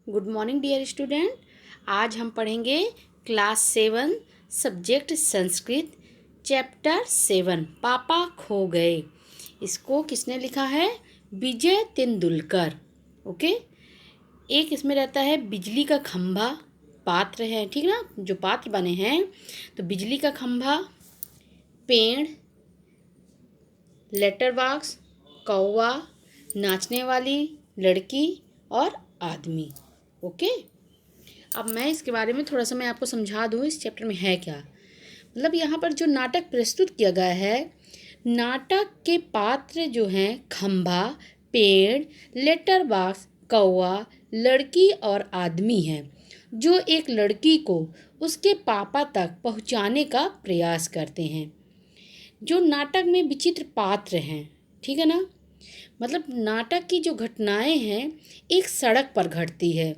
Good morning dear student. आज हम पढ़ेंगे क्लास 7 सब्जेक्ट संस्कृत चैप्टर 7 पापा खो गए। इसको किसने लिखा है? विजय तेंदुलकर। ओके। एक इसमें रहता है बिजली का खंभा, पात्र है, ठीक ना, जो पात्र बने हैं। तो बिजली का खंभा, पेड़, लेटर बॉक्स, कौवा, नाचने वाली लड़की और आदमी। ओके। अब मैं इसके बारे में थोड़ा सा मैं आपको समझा दूँ इस चैप्टर में है क्या। मतलब यहाँ पर जो नाटक प्रस्तुत किया गया है, नाटक के पात्र जो हैं खंभा, पेड़, लेटर बॉक्स, कौवा, लड़की और आदमी हैं, जो एक लड़की को उसके पापा तक पहुँचाने का प्रयास करते हैं। जो नाटक में विचित्र पात्र हैं, ठीक है ना। मतलब नाटक की जो घटनाएं हैं एक सड़क पर घटती है।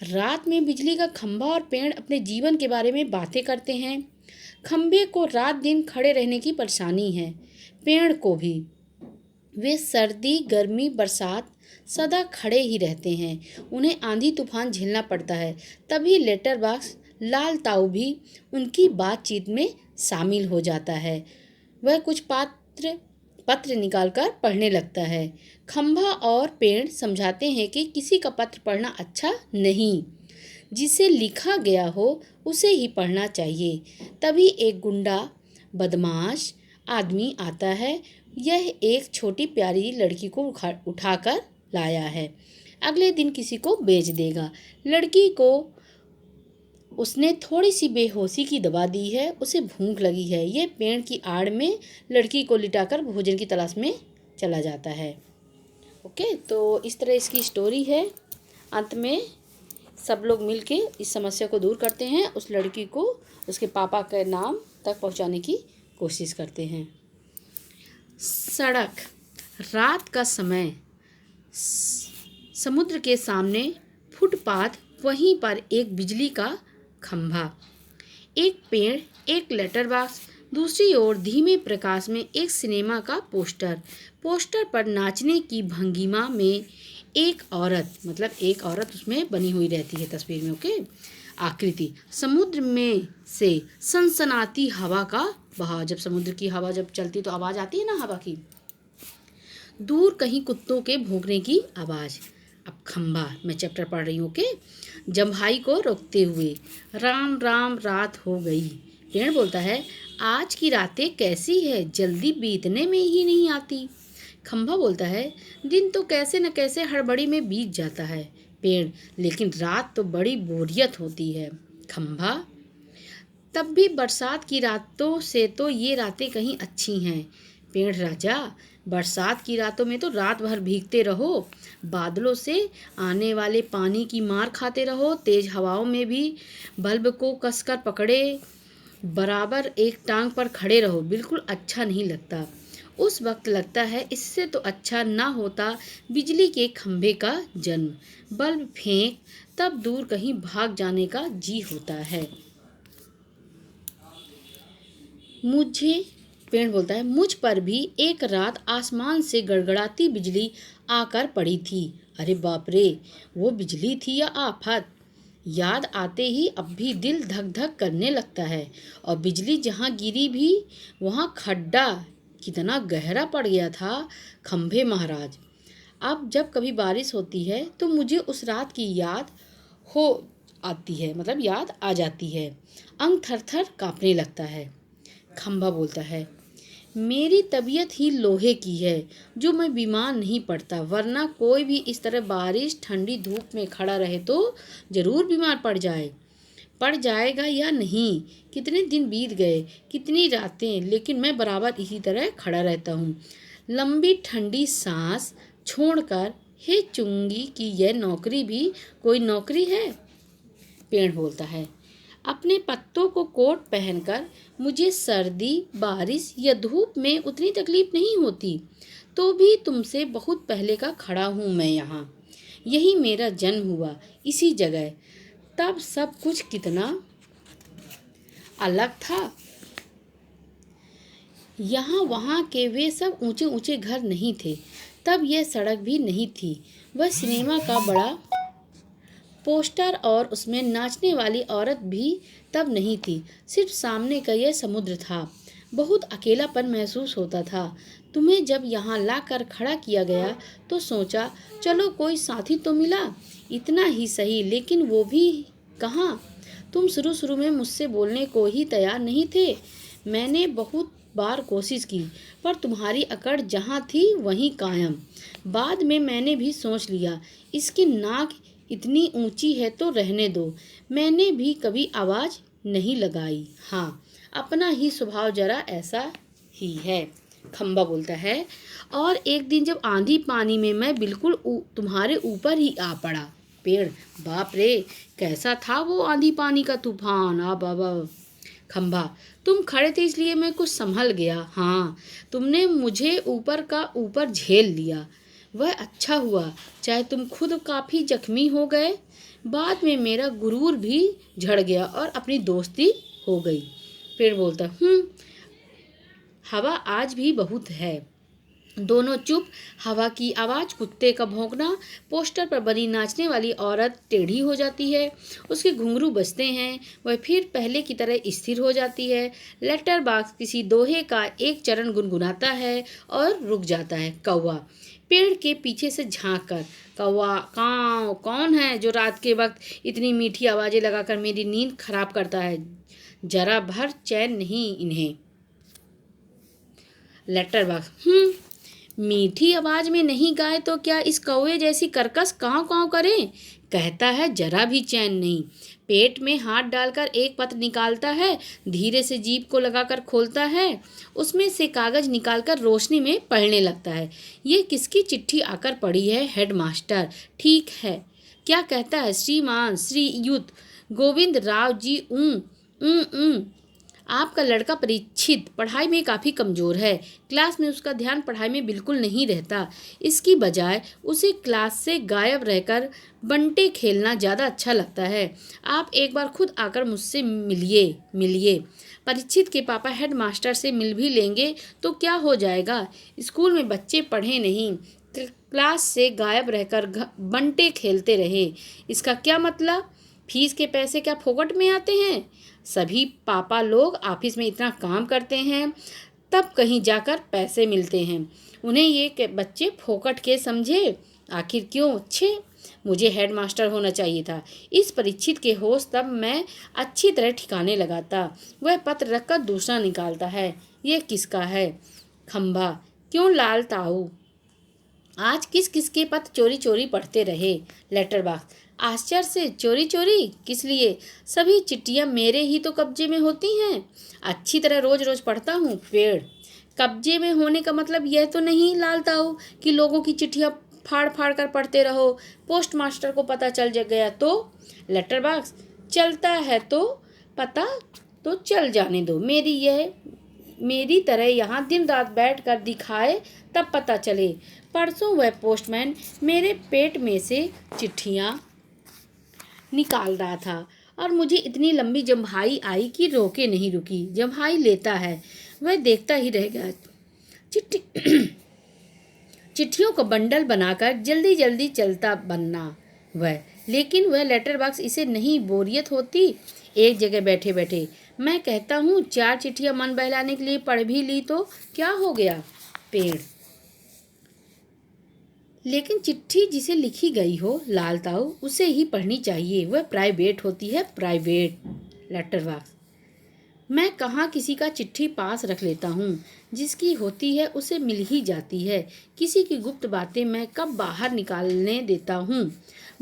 रात में बिजली का खंभा और पेड़ अपने जीवन के बारे में बातें करते हैं। खंभे को रात दिन खड़े रहने की परेशानी है, पेड़ को भी। वे सर्दी, गर्मी, बरसात सदा खड़े ही रहते हैं। उन्हें आंधी तूफान झेलना पड़ता है। तभी लेटर बॉक्स लाल ताऊ भी उनकी बातचीत में शामिल हो जाता है। वह कुछ पत्र निकालकर पढ़ने लगता है। खंभा और पेड़ समझाते हैं कि किसी का पत्र पढ़ना अच्छा नहीं, जिसे लिखा गया हो उसे ही पढ़ना चाहिए। तभी एक गुंडा बदमाश आदमी आता है। यह एक छोटी प्यारी लड़की को उठाकर लाया है। अगले दिन किसी को बेच देगा। लड़की को उसने थोड़ी सी बेहोशी की दवा दी है, उसे भूख लगी है। ये पेड़ की आड़ में लड़की को लिटाकर भोजन की तलाश में चला जाता है। ओके, तो इस तरह इसकी स्टोरी है। अंत में सब लोग मिलके इस समस्या को दूर करते हैं। उस लड़की को उसके पापा के नाम तक पहुंचाने की कोशिश करते हैं। सड़क, रात का समय, समुद्र के सामने फुटपाथ, वहीं पर एक बिजली का खंभा, एक पेड़, एक लेटर बॉक्स, दूसरी ओर धीमे प्रकाश में एक सिनेमा का पोस्टर। पोस्टर पर नाचने की भंगिमा में एक औरत, मतलब एक औरत उसमें बनी हुई रहती है तस्वीर में। ओके। आकृति, समुद्र में से सनसनाती हवा का बहाव। जब समुद्र की हवा जब चलती तो आवाज़ आती है ना हवा की। दूर कहीं कुत्तों के भौंकने की आवाज़। अब खंभा, मैं चैप्टर पढ़ रही हूँ। ओके। जम्हाई को रोकते हुए, राम राम रात हो गई। पेड़ बोलता है, आज की रातें कैसी है, जल्दी बीतने में ही नहीं आती। खंभा बोलता है, दिन तो कैसे न कैसे हड़बड़ी में बीत जाता है। पेड़, लेकिन रात तो बड़ी बोरियत होती है। खंभा, तब भी बरसात की रातों से तो ये रातें कहीं अच्छी हैं। पेड़, राजा, बरसात की रातों में तो रात भर भीगते रहो, बादलों से आने वाले पानी की मार खाते रहो, तेज हवाओं में भी बल्ब को कसकर पकड़े बराबर एक टांग पर खड़े रहो, बिल्कुल अच्छा नहीं लगता। उस वक्त लगता है इससे तो अच्छा ना होता बिजली के खंभे का जन्म। बल्ब फेंक, तब दूर कहीं भाग जाने का जी होता है। मुझे, पेड़ बोलता है, मुझ पर भी एक रात आसमान से गड़गड़ाती बिजली आकर पड़ी थी। अरे बाप रे, वो बिजली थी या आफत? याद आते ही अब भी दिल धक धक करने लगता है। और बिजली जहाँ गिरी भी वहाँ खड्डा कितना गहरा पड़ गया था। खंभे महाराज, अब जब कभी बारिश होती है तो मुझे उस रात की याद हो आती है, मतलब याद आ जाती है। अंग थर थर काँपने लगता है। खंभा बोलता है, मेरी तबीयत ही लोहे की है जो मैं बीमार नहीं पड़ता, वरना कोई भी इस तरह बारिश ठंडी धूप में खड़ा रहे तो जरूर बीमार पड़ जाएगा या नहीं। कितने दिन बीत गए, कितनी रातें, लेकिन मैं बराबर इसी तरह खड़ा रहता हूँ। लंबी ठंडी सांस छोड़कर हे चुंगी कि यह नौकरी भी कोई नौकरी है। पेड़ बोलता है, अपने पत्तों को कोट पहनकर मुझे सर्दी, बारिश या धूप में उतनी तकलीफ नहीं होती, तो भी तुमसे बहुत पहले का खड़ा हूँ मैं यहाँ। यही मेरा जन्म हुआ, इसी जगह। तब सब कुछ कितना अलग था। यहाँ वहाँ के वे सब ऊंचे ऊंचे घर नहीं थे। तब यह सड़क भी नहीं थी। वह सिनेमा का बड़ा पोस्टर और उसमें नाचने वाली औरत भी तब नहीं थी, सिर्फ सामने का यह समुद्र था। बहुत अकेलापन महसूस होता था। तुम्हें जब यहाँ लाकर खड़ा किया गया तो सोचा चलो कोई साथी तो मिला, इतना ही सही, लेकिन वो भी कहाँ। तुम शुरू शुरू में मुझसे बोलने को ही तैयार नहीं थे। मैंने बहुत बार कोशिश की, पर तुम्हारी अकड़ जहाँ थी वहीं कायम। बाद में मैंने भी सोच लिया, इसकी नाक इतनी ऊंची है तो रहने दो। मैंने भी कभी आवाज़ नहीं लगाई। हाँ, अपना ही स्वभाव जरा ऐसा ही है। खम्बा बोलता है, और एक दिन जब आंधी पानी में मैं बिल्कुल तुम्हारे ऊपर ही आ पड़ा। पेड़, बाप रे, कैसा था वो आंधी पानी का तूफान। आ बाबा। खम्बा, तुम खड़े थे इसलिए मैं कुछ संभल गया। हाँ, तुमने मुझे ऊपर का ऊपर झेल लिया। वह अच्छा हुआ, चाहे तुम खुद काफ़ी जख्मी हो गए। बाद में मेरा गुरूर भी झड़ गया और अपनी दोस्ती हो गई। पेड़ बोलता, हवा आज भी बहुत है। दोनों चुप। हवा की आवाज़, कुत्ते का भौंकना, पोस्टर पर बनी नाचने वाली औरत टेढ़ी हो जाती है, उसके घुंघरू बजते हैं, वह फिर पहले की तरह स्थिर हो जाती है। लेटर बॉक्स किसी दोहे का एक चरण गुनगुनाता है और रुक जाता है। कौवा पेड़ के पीछे से झांक कर, कौवा काव, कौन है जो रात के वक्त इतनी मीठी आवाज़ें लगाकर मेरी नींद खराब करता है। जरा भर चैन नहीं इन्हें। लेटर बॉक्स, मीठी आवाज में नहीं गाए तो क्या इस कौवे जैसी कर्कश काँव काँव करें। कहता है जरा भी चैन नहीं। पेट में हाथ डालकर एक पत्र निकालता है, धीरे से जीभ को लगाकर खोलता है, उसमें से कागज निकालकर रोशनी में पढ़ने लगता है। ये किसकी चिट्ठी आकर पड़ी है। हेडमास्टर, ठीक है। क्या कहता है। श्रीमान श्रीयुत गोविंद राव जी, आपका लड़का परीक्षित पढ़ाई में काफ़ी कमज़ोर है। क्लास में उसका ध्यान पढ़ाई में बिल्कुल नहीं रहता। इसकी बजाय उसे क्लास से गायब रहकर बंटे खेलना ज़्यादा अच्छा लगता है। आप एक बार खुद आकर मुझसे मिलिए। परीक्षित के पापा हेडमास्टर से मिल भी लेंगे तो क्या हो जाएगा। स्कूल में बच्चे पढ़े नहीं, क्लास से गायब रहकर बंटे खेलते रहे। इसका क्या मतलब। फीस के पैसे क्या फोकट में आते हैं। सभी पापा लोग ऑफिस में इतना काम करते हैं, तब कहीं जाकर पैसे मिलते हैं। उन्हें ये बच्चे फोकट के समझे। आखिर क्यों। अच्छे, मुझे हेडमास्टर होना चाहिए था। इस परीक्षित के होश तब मैं अच्छी तरह ठिकाने लगाता। वह पत्र रखकर दूसरा निकालता है। यह किसका है। खम्बा, क्यों लाल ताऊ, आज किस किस के पत्र चोरी चोरी पढ़ते रहे। लेटर बॉक्स, आश्चर्य से। चोरी चोरी किस लिए। सभी चिट्ठियाँ मेरे ही तो कब्जे में होती हैं। अच्छी तरह रोज रोज पढ़ता हूँ। पेड़, कब्जे में होने का मतलब यह तो नहीं लाल ताऊ कि लोगों की चिट्ठियाँ फाड़ फाड़ कर पढ़ते रहो। पोस्ट मास्टर को पता चल गया तो। लेटर बॉक्स, चलता है तो पता तो चल जाने दो। मेरी तरह यहाँ दिन रात बैठ कर दिखाए तब पता चले। परसों वह पोस्टमैन मेरे पेट में से चिट्ठियाँ निकाल रहा था और मुझे इतनी लंबी जम्हाई आई कि रोके नहीं रुकी। जम्हाई लेता है, वह देखता ही रह गया। चिट्ठियों का बंडल बनाकर जल्दी जल्दी चलता बनना वह। लेकिन वह लेटर बॉक्स इसे नहीं बोरियत होती। एक जगह बैठे बैठे मैं कहता हूँ 4 चिट्ठियाँ मन बहलाने के लिए पढ़ भी ली तो क्या हो गया। पेड़, लेकिन चिट्ठी जिसे लिखी गई हो लाल ताऊ उसे ही पढ़नी चाहिए। वह प्राइवेट होती है, प्राइवेट। लेटर बॉक्स, मैं कहाँ किसी का चिट्ठी पास रख लेता हूँ। जिसकी होती है उसे मिल ही जाती है। किसी की गुप्त बातें मैं कब बाहर निकालने देता हूँ।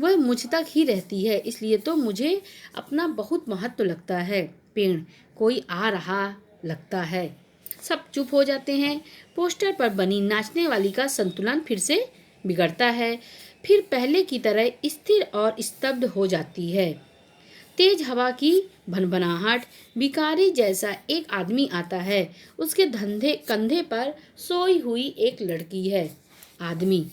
वह मुझ तक ही रहती है, इसलिए तो मुझे अपना बहुत महत्व लगता है। पेड़, कोई आ रहा लगता है। सब चुप हो जाते हैं। पोस्टर पर बनी नाचने वाली का संतुलन फिर से बिगड़ता है, फिर पहले की तरह स्थिर और स्तब्ध हो जाती है। तेज हवा की भनभनाहट, भिखारी जैसा एक आदमी आता है। उसके कंधे पर सोई हुई एक लड़की है। आदमी,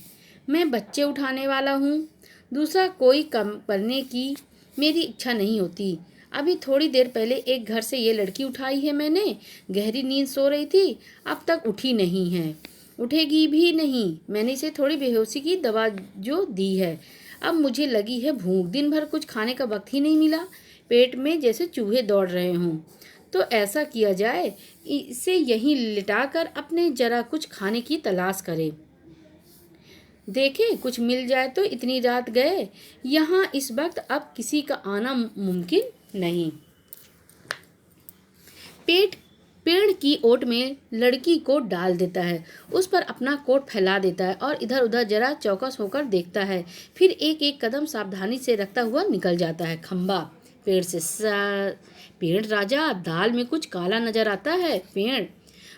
मैं बच्चे उठाने वाला हूँ। दूसरा कोई कम करने की मेरी इच्छा नहीं होती। अभी थोड़ी देर पहले एक घर से ये लड़की उठाई है मैंने। गहरी नींद सो रही थी, अब तक उठी नहीं है, उठेगी भी नहीं। मैंने इसे थोड़ी बेहोशी की दवा जो दी है, अब मुझे लगी है भूख, दिन भर कुछ खाने का वक्त ही नहीं मिला, पेट में जैसे चूहे दौड़ रहे हों। तो ऐसा किया जाए, इसे यहीं लिटाकर अपने जरा कुछ खाने की तलाश करें, देखें कुछ मिल जाए तो। इतनी रात गए यहाँ, इस वक्त अब किसी का आना मुमकिन नहीं। पेड़ की ओट में लड़की को डाल देता है, उस पर अपना कोट फैला देता है और इधर उधर जरा चौकस होकर देखता है। फिर एक एक कदम सावधानी से रखता हुआ निकल जाता है। खंबा पेड़ से पेड़ राजा, दाल में कुछ काला नजर आता है। पेड़,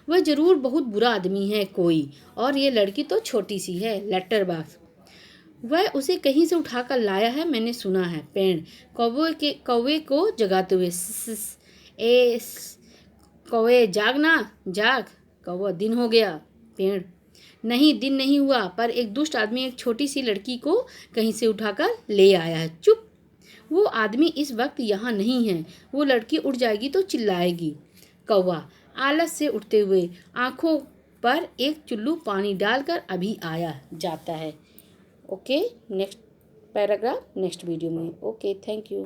वह जरूर बहुत बुरा आदमी है कोई, और ये लड़की तो छोटी सी है। लेटर बॉक्स, वह उसे कहीं से उठाकर लाया है, मैंने सुना है। पेड़, कौवे को जगाते हुए, कौवे जागना, जाग, कौवा दिन हो गया। पेड़, नहीं दिन नहीं हुआ, पर एक दुष्ट आदमी एक छोटी सी लड़की को कहीं से उठाकर ले आया है। चुप, वो आदमी इस वक्त यहाँ नहीं है, वो लड़की उठ जाएगी तो चिल्लाएगी। कौवा आलस से उठते हुए आंखों पर एक चुल्लू पानी डालकर अभी आया जाता है। Okay, next paragraph next video में। Okay, thank you.